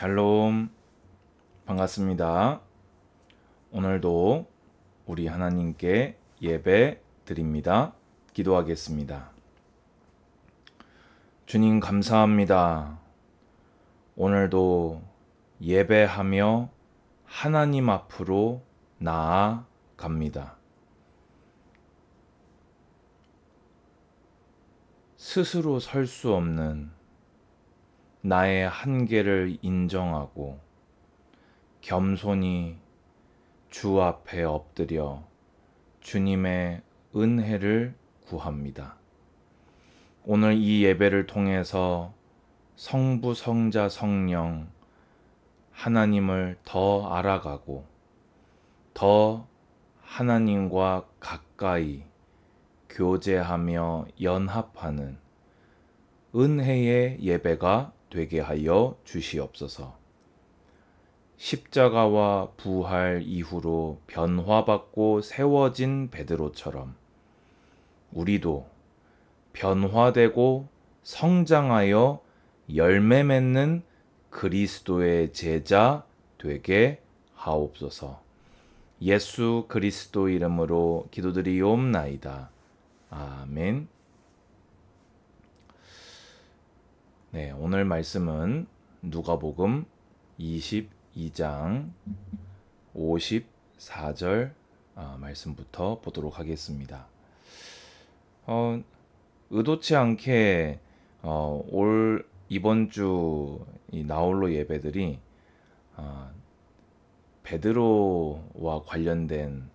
샬롬, 반갑습니다. 오늘도 우리 하나님께 예배 드립니다. 기도하겠습니다. 주님 감사합니다. 오늘도 예배하며 하나님 앞으로 나아갑니다. 스스로 설 수 없는 나의 한계를 인정하고 겸손히 주 앞에 엎드려 주님의 은혜를 구합니다. 오늘 이 예배를 통해서 성부, 성자, 성령 하나님을 더 알아가고 더 하나님과 가까이 교제하며 연합하는 은혜의 예배가 되게 하여 주시옵소서. 십자가와 부활 이후로 변화받고 세워진 베드로처럼 우리도 변화되고 성장하여 열매 맺는 그리스도의 제자 되게 하옵소서. 예수 그리스도 이름으로 기도드리옵나이다. 아멘. 네, 오늘 말씀은 누가복음 22장 54절 말씀부터 보도록 하겠습니다. 의도치 않게 이번 주 이 나홀로 예배들이 베드로와 관련된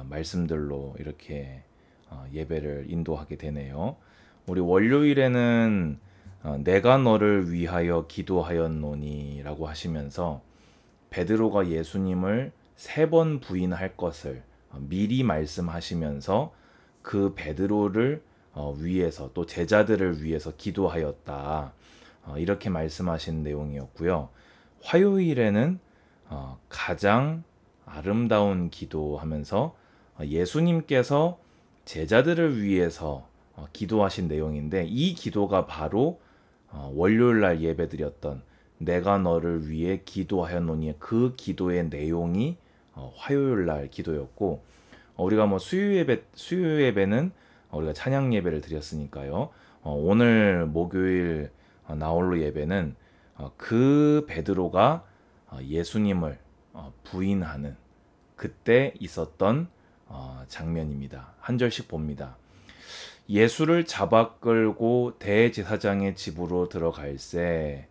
말씀들로 이렇게 예배를 인도하게 되네요. 우리 월요일에는 내가 너를 위하여 기도하였노니 라고 하시면서 베드로가 예수님을 3번 부인할 것을 미리 말씀하시면서 그 베드로를 위해서 또 제자들을 위해서 기도하였다, 이렇게 말씀하신 내용이었고요. 화요일에는 가장 아름다운 기도하면서 예수님께서 제자들을 위해서 기도하신 내용인데, 이 기도가 바로 월요일날 예배드렸던 내가 너를 위해 기도하였노니 그 기도의 내용이 화요일날 기도였고, 우리가 수요 예배는 우리가 찬양 예배를 드렸으니까요. 오늘 목요일 나홀로 예배는 그 베드로가 예수님을 부인하는 그때 있었던 장면입니다. 한 절씩 봅니다. 예수를 잡아 끌고 대제사장의 집으로 들어갈새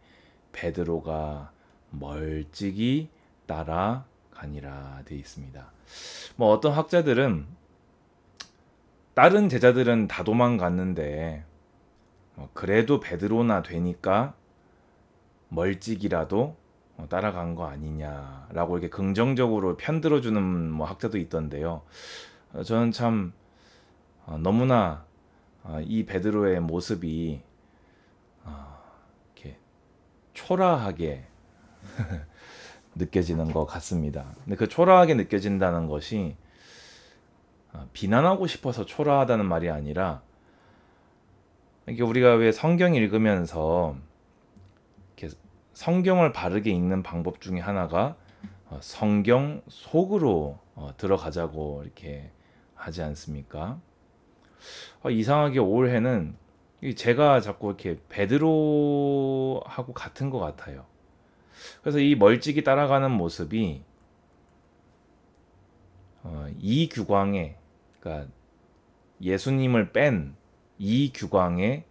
베드로가 멀찍이 따라가니라 되어 있습니다. 어떤 학자들은 다른 제자들은 다 도망갔는데 그래도 베드로나 되니까 멀찍이라도 따라간 거 아니냐라고 이렇게 긍정적으로 편들어주는 학자도 있던데요. 저는 참 너무나 이 베드로의 모습이 이렇게 초라하게 느껴지는 것 같습니다. 근데 그 초라하게 느껴진다는 것이 비난하고 싶어서 초라하다는 말이 아니라, 이게 우리가 왜 성경 읽으면서 이렇게 성경을 바르게 읽는 방법 중에 하나가 성경 속으로 들어가자고 이렇게 하지 않습니까? 이상하게 올해는 제가 자꾸 이렇게 베드로하고 같은 것 같아요. 그래서 이 멀찍이 따라가는 모습이 이 규광에, 그러니까 예수님을 뺀 이 규광의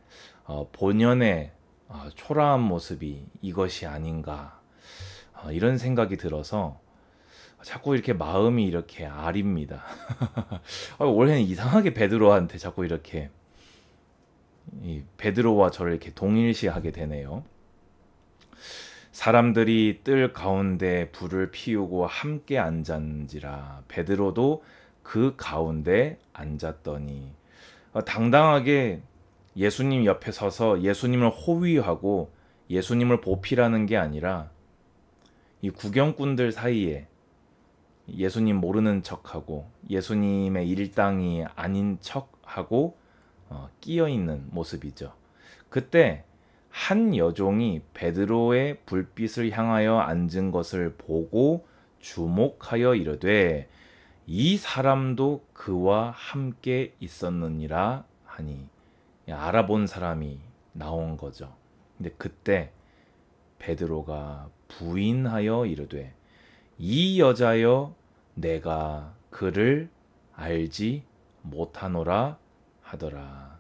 본연의 초라한 모습이 이것이 아닌가, 이런 생각이 들어서 자꾸 이렇게 마음이 이렇게 아립니다. 올해는 이상하게 베드로한테 자꾸 이렇게 베드로와 저를 이렇게 동일시하게 되네요. 사람들이 뜰 가운데 불을 피우고 함께 앉은지라 베드로도 그 가운데 앉았더니, 당당하게 예수님 옆에 서서 예수님을 호위하고 예수님을 보필하는 게 아니라 이 구경꾼들 사이에 예수님 모르는 척하고 예수님의 일당이 아닌 척하고 끼어 있는 모습이죠. 그때 한 여종이 베드로의 불빛을 향하여 앉은 것을 보고 주목하여 이르되 이 사람도 그와 함께 있었느니라 하니, 알아본 사람이 나온 거죠. 근데 그때 베드로가 부인하여 이르되 이 여자여 내가 그를 알지 못하노라 하더라.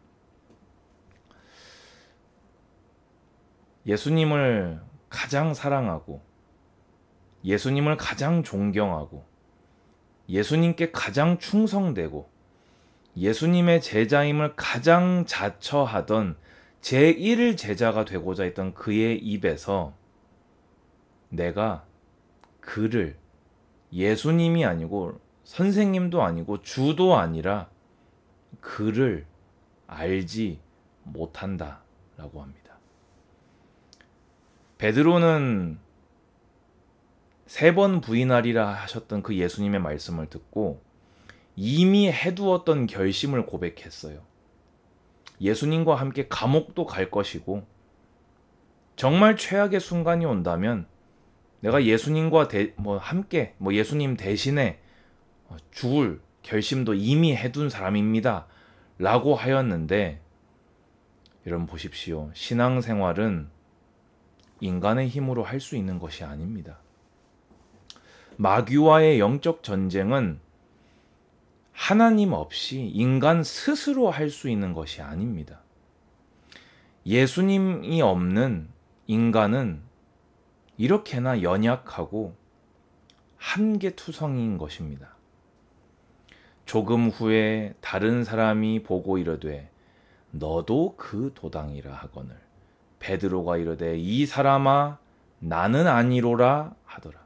예수님을 가장 사랑하고 예수님을 가장 존경하고 예수님께 가장 충성되고 예수님의 제자임을 가장 자처하던 제1 제자가 되고자 했던 그의 입에서 내가 그를, 예수님이 아니고 선생님도 아니고 주도 아니라 그를 알지 못한다 라고 합니다. 베드로는 3번 부인하리라 하셨던 그 예수님의 말씀을 듣고 이미 해두었던 결심을 고백했어요. 예수님과 함께 감옥도 갈 것이고 정말 최악의 순간이 온다면 내가 예수님과 함께 예수님 대신에 죽을 결심도 이미 해둔 사람입니다 라고 하였는데, 여러분 보십시오. 신앙생활은 인간의 힘으로 할 수 있는 것이 아닙니다. 마귀와의 영적 전쟁은 하나님 없이 인간 스스로 할 수 있는 것이 아닙니다. 예수님이 없는 인간은 이렇게나 연약하고 한계투성인 것입니다. 조금 후에 다른 사람이 보고 이르되 너도 그 도당이라 하거늘 베드로가 이르되 이 사람아 나는 아니로라 하더라.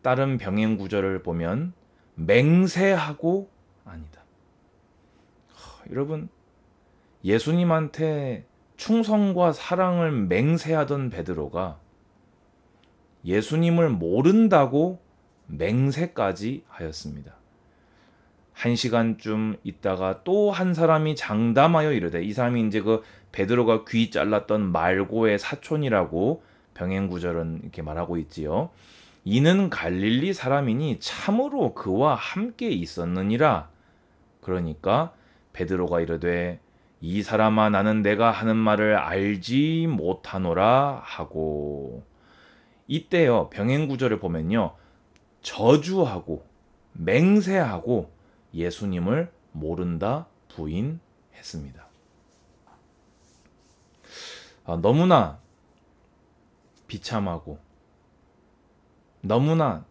다른 병행 구절을 보면 맹세하고 아니다. 여러분, 예수님한테 충성과 사랑을 맹세하던 베드로가 예수님을 모른다고 맹세까지 하였습니다. 1시간쯤 있다가 또 한 사람이 장담하여 이르되, 이 사람이 이제 그 베드로가 귀 잘랐던 말고의 사촌이라고 병행 구절은 이렇게 말하고 있지요. 이는 갈릴리 사람이니 참으로 그와 함께 있었느니라. 그러니까 베드로가 이르되 이 사람아 나는 내가 하는 말을 알지 못하노라 하고, 이때요 병행 구절을 보면요 저주하고 맹세하고 예수님을 모른다 부인했습니다. 너무나 비참하고 너무나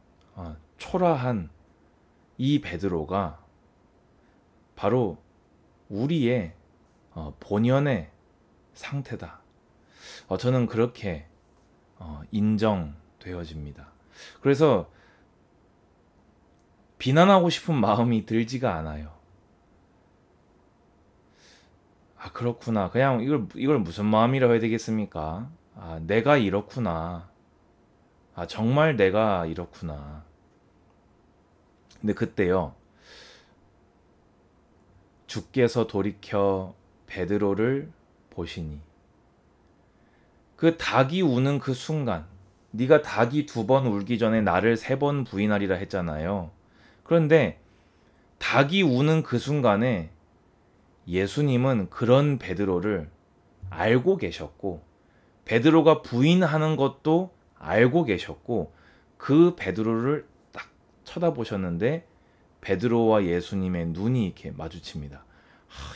초라한 이 베드로가 바로 우리의 본연의 상태다. 저는 그렇게 인정되어집니다. 그래서 비난하고 싶은 마음이 들지가 않아요. 그렇구나. 그냥 이걸 무슨 마음이라고 해야 되겠습니까? 내가 이렇구나. 정말 내가 이렇구나. 근데 그때요, 주께서 돌이켜 베드로를 보시니, 그 닭이 우는 그 순간, 네가 닭이 2번 울기 전에 나를 3번 부인하리라 했잖아요. 그런데 닭이 우는 그 순간에 예수님은 그런 베드로를 알고 계셨고, 베드로가 부인하는 것도 알고 계셨고, 그 베드로를 딱 쳐다보셨는데 베드로와 예수님의 눈이 이렇게 마주칩니다.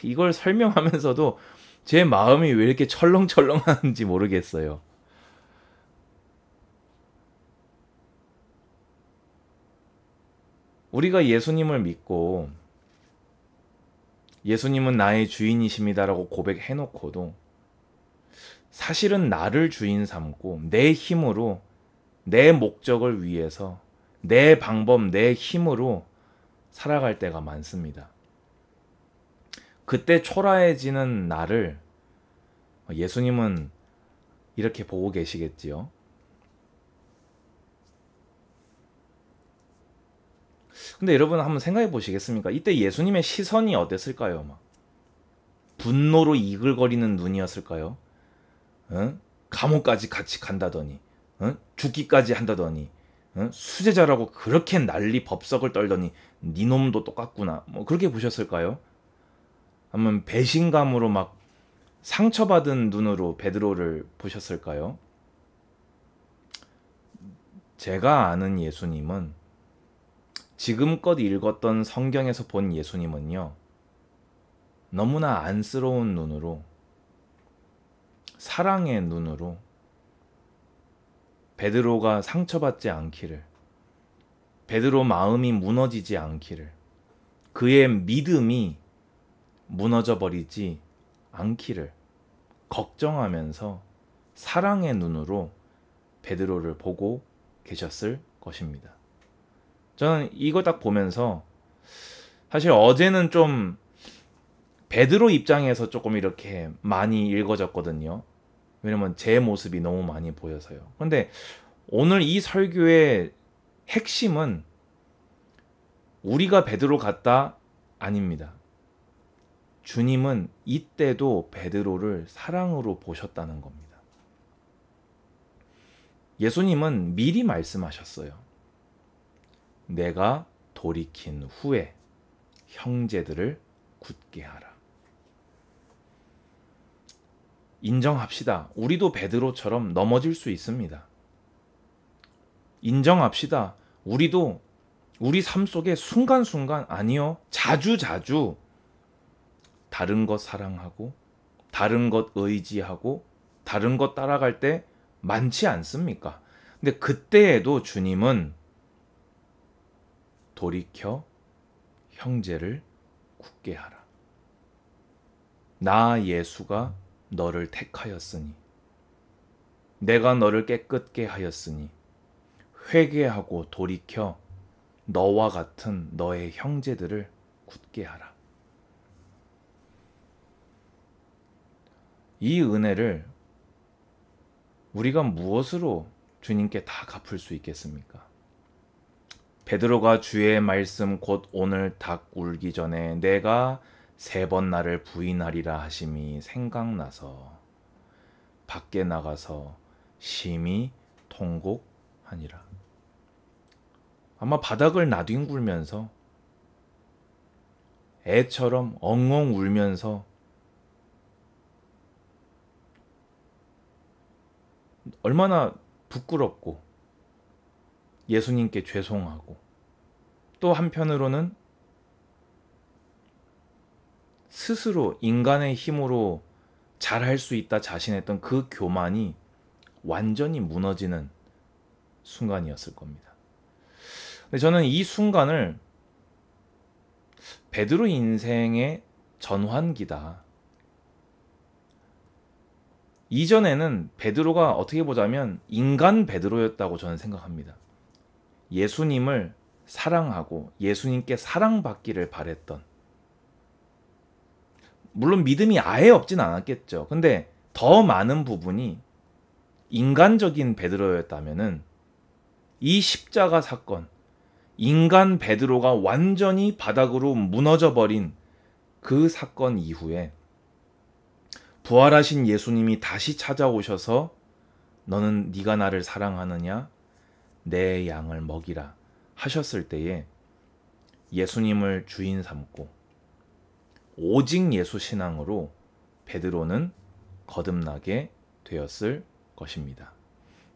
이걸 설명하면서도 제 마음이 왜 이렇게 철렁철렁하는지 모르겠어요. 우리가 예수님을 믿고 예수님은 나의 주인이십니다라고 고백해놓고도 사실은 나를 주인 삼고 내 힘으로 내 목적을 위해서 내 방법, 내 힘으로 살아갈 때가 많습니다. 그때 초라해지는 나를 예수님은 이렇게 보고 계시겠지요. 근데 여러분 한번 생각해 보시겠습니까? 이때 예수님의 시선이 어땠을까요? 분노로 이글거리는 눈이었을까요? 어? 감옥까지 같이 간다더니, 죽기까지 한다더니, 수제자라고 그렇게 난리 법석을 떨더니 네 놈도 똑같구나. 뭐 그렇게 보셨을까요? 아니면 배신감으로 막 상처받은 눈으로 베드로를 보셨을까요? 제가 아는 예수님은, 지금껏 읽었던 성경에서 본 예수님은요, 너무나 안쓰러운 눈으로, 사랑의 눈으로 베드로가 상처받지 않기를, 베드로 마음이 무너지지 않기를, 그의 믿음이 무너져 버리지 않기를 걱정하면서 사랑의 눈으로 베드로를 보고 계셨을 것입니다. 저는 이거 딱 보면서 사실 어제는 좀 베드로 입장에서 조금 이렇게 많이 읽어졌거든요. 왜냐면 제 모습이 너무 많이 보여서요. 근데 오늘 이 설교의 핵심은 우리가 베드로 같다? 아닙니다. 주님은 이때도 베드로를 사랑으로 보셨다는 겁니다. 예수님은 미리 말씀하셨어요. 내가 돌이킨 후에 형제들을 굳게 하라. 인정합시다. 우리도 베드로처럼 넘어질 수 있습니다. 인정합시다. 우리도 우리 삶 속에 순간순간, 아니요, 자주자주 다른 것 사랑하고 다른 것 의지하고 다른 것 따라갈 때 많지 않습니까? 근데 그때에도 주님은 돌이켜 형제를 굳게 하라. 나 예수가 너를 택하였으니, 내가 너를 깨끗게 하였으니 회개하고 돌이켜 너와 같은 너의 형제들을 굳게 하라. 이 은혜를 우리가 무엇으로 주님께 다 갚을 수 있겠습니까? 베드로가 주의 말씀 곧 오늘 닭 울기 전에 내가 3번 나를 부인하리라 하심이 생각나서 밖에 나가서 심히 통곡하니라. 아마 바닥을 나뒹굴면서 애처럼 엉엉 울면서 얼마나 부끄럽고 예수님께 죄송하고, 또 한편으로는 스스로 인간의 힘으로 잘할 수 있다 자신했던 그 교만이 완전히 무너지는 순간이었을 겁니다. 근데 저는 이 순간을 베드로 인생의 전환기다. 이전에는 베드로가 어떻게 보자면 인간 베드로였다고 저는 생각합니다. 예수님을 사랑하고 예수님께 사랑받기를 바랬던, 물론 믿음이 아예 없진 않았겠죠. 근데 더 많은 부분이 인간적인 베드로였다면은 이 십자가 사건, 인간 베드로가 완전히 바닥으로 무너져 버린 그 사건 이후에 부활하신 예수님이 다시 찾아오셔서 너는 네가 나를 사랑하느냐? 내 양을 먹이라 하셨을 때에 예수님을 주인 삼고 오직 예수 신앙으로 베드로는 거듭나게 되었을 것입니다.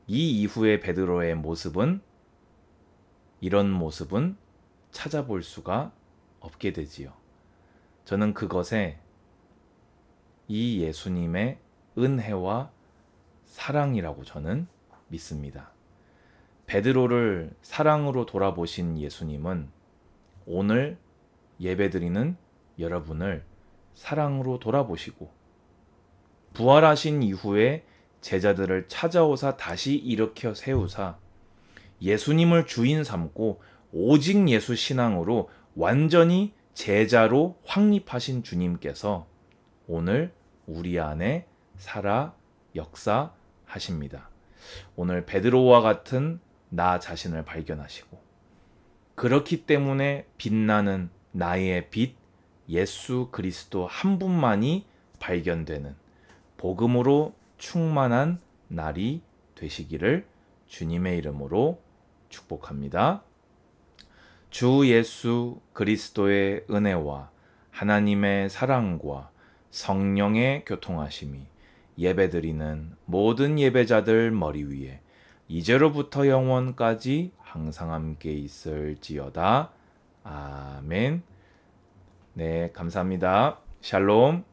이 이후의 베드로의 모습은, 이런 모습은 찾아볼 수가 없게 되지요. 저는 그것에 이 예수님의 은혜와 사랑이라고 저는 믿습니다. 베드로를 사랑으로 돌아보신 예수님은 오늘 예배드리는 여러분을 사랑으로 돌아보시고, 부활하신 이후에 제자들을 찾아오사 다시 일으켜 세우사 예수님을 주인 삼고 오직 예수 신앙으로 완전히 제자로 확립하신 주님께서 오늘 우리 안에 살아 역사하십니다. 오늘 베드로와 같은 나 자신을 발견하시고, 그렇기 때문에 빛나는 나의 빛 예수 그리스도 한 분만이 발견되는, 복음으로 충만한 날이 되시기를 주님의 이름으로 축복합니다. 주 예수 그리스도의 은혜와 하나님의 사랑과 성령의 교통하심이 예배드리는 모든 예배자들 머리 위에 이제로부터 영원까지 항상 함께 있을지어다. 아멘. 네, 감사합니다. 샬롬.